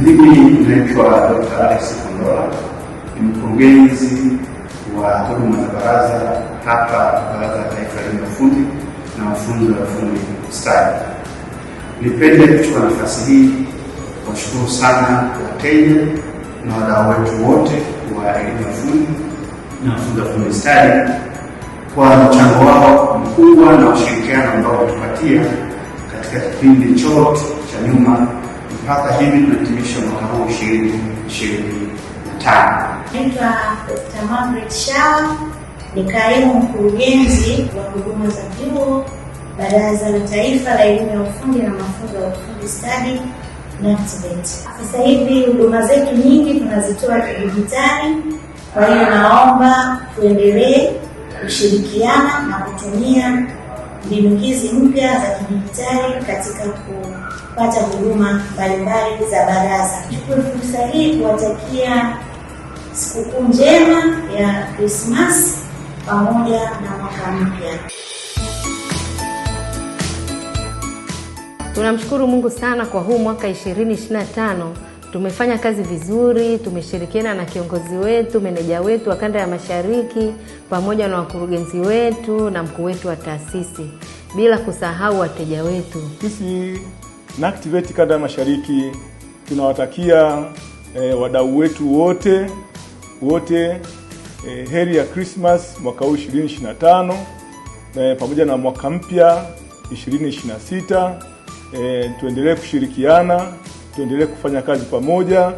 Mimi naitwa Dr. Alex Kondola, ni mkurugenzi wa huduma za baraza hapa Baraza la Taifa la Elimu ya Ufundi na Mafunzo ya Ufundi Stadi. Nipende kuchukua nafasi hii kuwashukuru sana wateja na wadau wetu wote wa elimu ya ufundi na mafunzo ya ufundi stadi kwa mchango wao mkubwa na ushirikiano ambao wametupatia katika kipindi chote cha nyuma mpaka hivi tunahitimisha mwaka huu 2025. Naitwa Dr. Margaret Shawa, ni kaimu mkurugenzi wa huduma za vyuo Baraza la Taifa la Elimu ya Ufundi na Mafunzo ya Ufundi Stadi NACTVET. Sasa hivi huduma zetu nyingi tunazitoa kidijitali, kwa hiyo naomba tuendelee kushirikiana na kutumia mbinu hizi mpya za kidijitali katika kupata huduma mbalimbali za baraza. Nichukue fursa hii kuwatakia sikukuu njema ya Krismasi pamoja na mwaka mpya. Tunamshukuru Mungu sana kwa huu mwaka 2025. Tumefanya kazi vizuri, tumeshirikiana na kiongozi wetu, meneja wetu wa kanda ya Mashariki pamoja na wakurugenzi wetu na mkuu wetu wa taasisi, bila kusahau wateja wetu. Sisi NACTVET kanda ya Mashariki tunawatakia wadau wetu wote heri ya Christmas mwaka huu 2025 pamoja na mwaka mpya 2026. Tuendelee kushirikiana, tuendelee kufanya kazi pamoja.